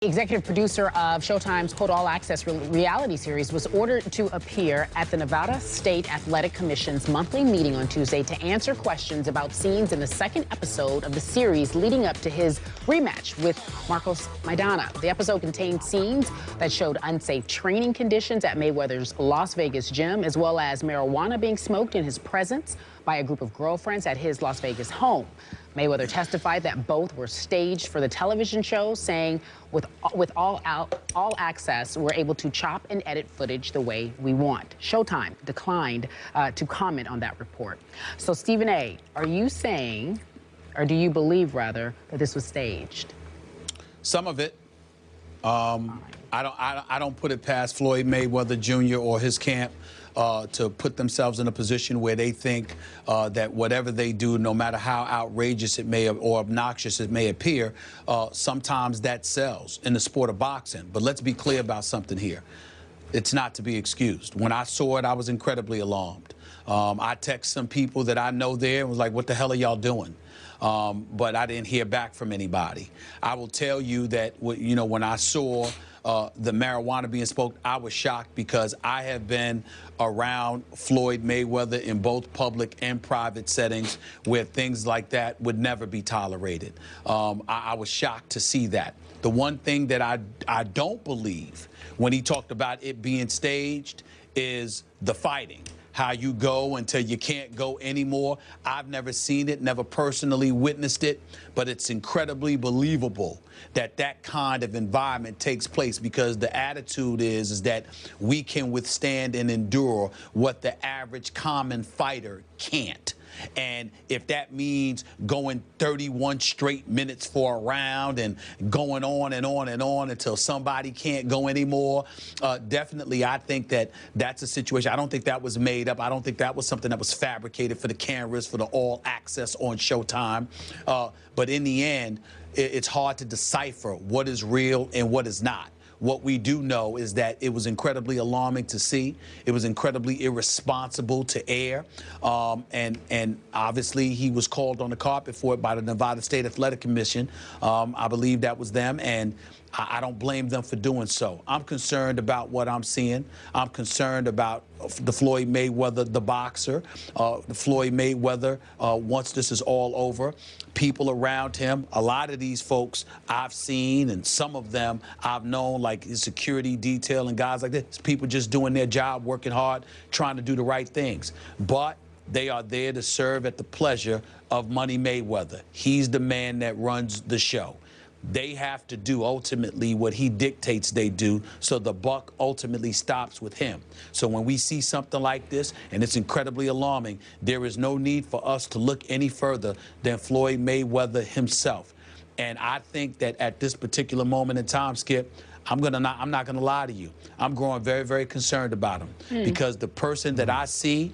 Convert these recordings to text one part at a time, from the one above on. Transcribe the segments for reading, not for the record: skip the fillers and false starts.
Executive producer of Showtime's Quote All Access reality series was ordered to appear at the Nevada State Athletic Commission's monthly meeting on Tuesday to answer questions about scenes in the second episode of the series leading up to his rematch with Marcos Maidana. The episode contained scenes that showed unsafe training conditions at Mayweather's Las Vegas gym, as well as marijuana being smoked in his presence by a group of girlfriends at his Las Vegas home. Mayweather testified that both were staged for the television show, saying with all access, we're able to chop and edit footage the way we want. Showtime declined to comment on that report. So, Stephen A., are you saying, or do you believe, rather, that this was staged? Some of it. I don't put it past Floyd Mayweather Jr. or his camp to put themselves in a position where they think that whatever they do, no matter how outrageous it may or obnoxious it may appear, sometimes that sells in the sport of boxing. But let's be clear about something here. It's not to be excused. When I saw it, I was incredibly alarmed. I texted some people that I know there and was like, what the hell are y'all doing? But I didn't hear back from anybody. I will tell you that, you know, when I saw the marijuana being smoked, I was shocked because I have been around Floyd Mayweather in both public and private settings where things like that would never be tolerated. I was shocked to see that. The one thing that I don't believe when he talked about it being staged is the fighting. How you go until you can't go anymore. I've never seen it, never personally witnessed it, but it's incredibly believable that that kind of environment takes place because the attitude is that we can withstand and endure what the average common fighter can't. And if that means going 31 straight minutes for a round and going on and on and on until somebody can't go anymore, definitely I think that that's a situation. I don't think that was made up. I don't think that was something that was fabricated for the cameras, for the all access on Showtime. But in the end, it's hard to decipher what is real and what is not. What we do know is that it was incredibly alarming to see. It was incredibly irresponsible to air. And obviously he was called on the carpet for it by the Nevada State Athletic Commission. I believe that was them, and I don't blame them for doing so. I'm concerned about what I'm seeing. I'm concerned about the Floyd Mayweather, the boxer. The Floyd Mayweather, once this is all over, people around him, a lot of these folks I've seen, and some of them I've known, like his security detail and guys like this, people just doing their job, working hard, trying to do the right things. But they are there to serve at the pleasure of Money Mayweather. He's the man that runs the show. They have to do ultimately what he dictates they do, so the buck ultimately stops with him. So when we see something like this, and it's incredibly alarming, there is no need for us to look any further than Floyd Mayweather himself. And I think that at this particular moment in time, Skip, I'm not gonna lie to you. I'm growing very, very concerned about him because the person that I see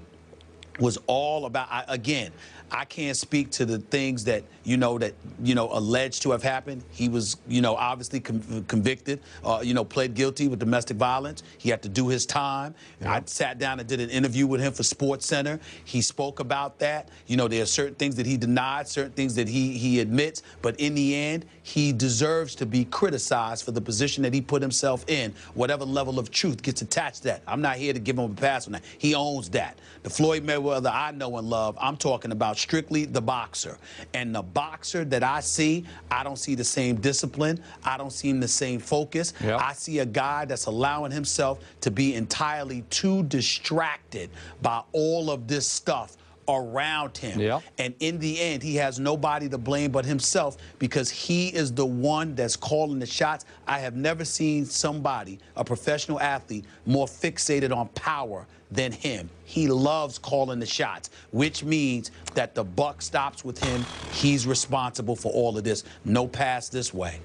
was all about, again, I can't speak to the things that, alleged to have happened. He was, obviously convicted, pled guilty with domestic violence. He had to do his time. Yeah. I sat down and did an interview with him for SportsCenter. He spoke about that. There are certain things that he denied, certain things that he admits, but in the end, he deserves to be criticized for the position that he put himself in, whatever level of truth gets attached to that. I'm not here to give him a pass on that. He owns that. The Floyd Mayweather I know and love, I'm talking about strictly the boxer. And the boxer that I see, I don't see the same discipline. I don't see the same focus. Yep. I see a guy that's allowing himself to be entirely too distracted by all of this stuff around him. Yep. And in the end, he has nobody to blame but himself because he is the one that's calling the shots. I have never seen somebody, a professional athlete, more fixated on power than him. He loves calling the shots, which means that the buck stops with him. He's responsible for all of this. No pass this way.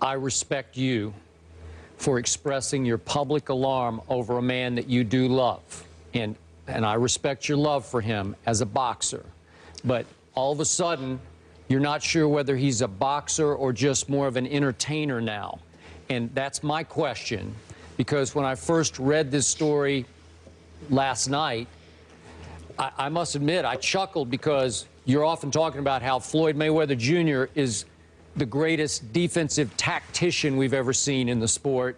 I respect you for expressing your public alarm over a man that you do love. And I respect your love for him as a boxer. But all of a sudden, you're not sure whether he's a boxer or just more of an entertainer now. And that's my question. Because when I first read this story last night, I must admit, I chuckled because you're often talking about how Floyd Mayweather Jr. is the greatest defensive tactician we've ever seen in the sport.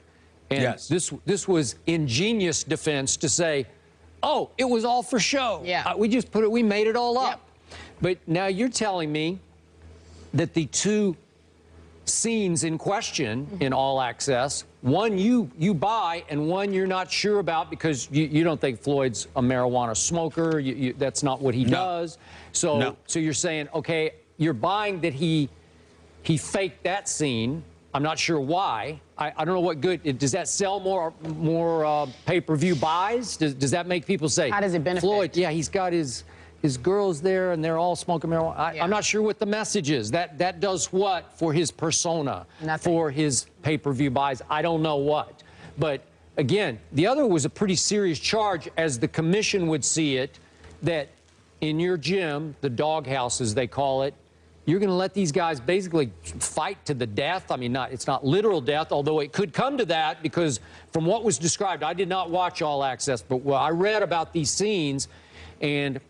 And yes. this was ingenious defense to say, oh, it was all for show. Yeah. We made it all up. Yep. But now you're telling me that the two scenes in question in All Access, one you buy and one you're not sure about because you don't think Floyd's a marijuana smoker. That's not what he does. So you're saying, okay, you're buying that he faked that scene. I'm not sure why. I don't know what good. Does that sell more pay-per-view buys? Does that make people say, how does it benefit? Floyd, yeah, he's got his girls there and they're all smoking marijuana. I'm not sure what the message is. That does what for his persona, Nothing. for his pay-per-view buys? I don't know what. But again, the other was a pretty serious charge, as the commission would see it, that in your gym, the doghouse as they call it, you're going to let these guys basically fight to the death. I mean, it's not literal death, although it could come to that, because from what was described, I did not watch All Access, but I read about these scenes, and a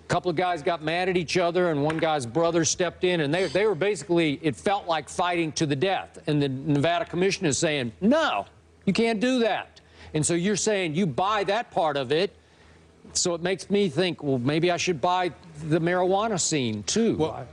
couple of guys got mad at each other, and one guy's brother stepped in, and they were basically, it felt like fighting to the death. And the Nevada Commission is saying, no, you can't do that. And so you're saying you buy that part of it, so it makes me think, well, maybe I should buy the marijuana scene, too. Well,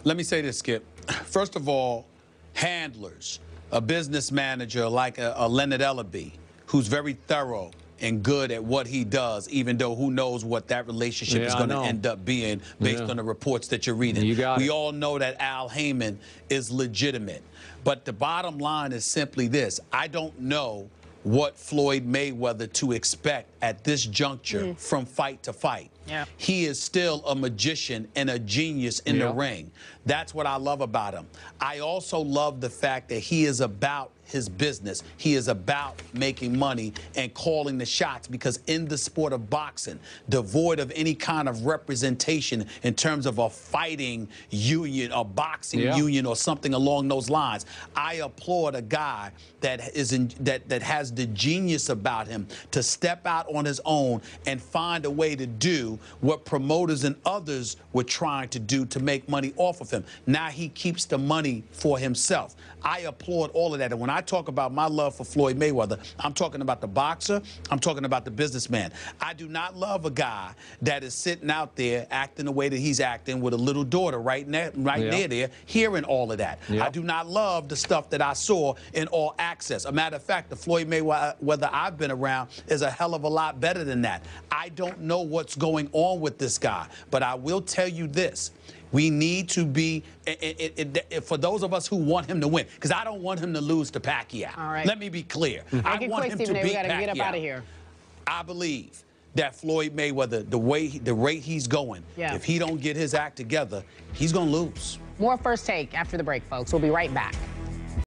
let me say this, Skip. First of all, handlers, a business manager like a Leonard Ellaby, who's very thorough and good at what he does, even though who knows what that relationship is going to end up being based on the reports that you're reading. We all know that Al Heyman is legitimate. But the bottom line is simply this. I don't know what Floyd Mayweather to expect at this juncture from fight to fight. Yeah. He is still a magician and a genius in the ring. That's what I love about him. I also love the fact that he is about his business. He is about making money and calling the shots, because in the sport of boxing, devoid of any kind of representation in terms of a fighting union, a boxing union or something along those lines, I applaud a guy that has the genius about him to step out on his own and find a way to do what promoters and others were trying to do to make money off of him. Now he keeps the money for himself. I applaud all of that. And when I talk about my love for Floyd Mayweather, I'm talking about the boxer, I'm talking about the businessman. I do not love a guy that is sitting out there acting the way that he's acting with a little daughter right near there, hearing all of that. I do not love the stuff that I saw in All Access. A matter of fact, the Floyd Mayweather I've been around is a hell of a lot better than that. I don't know what's going on with this guy, but I will tell you this. We need to be, for those of us who want him to win, because I don't want him to lose to Pacquiao. All right. Let me be clear. I want him to beat we gotta Pacquiao. get up out of here. I believe that Floyd Mayweather, the rate he's going, if he don't get his act together, he's going to lose. More First Take after the break, folks. We'll be right back.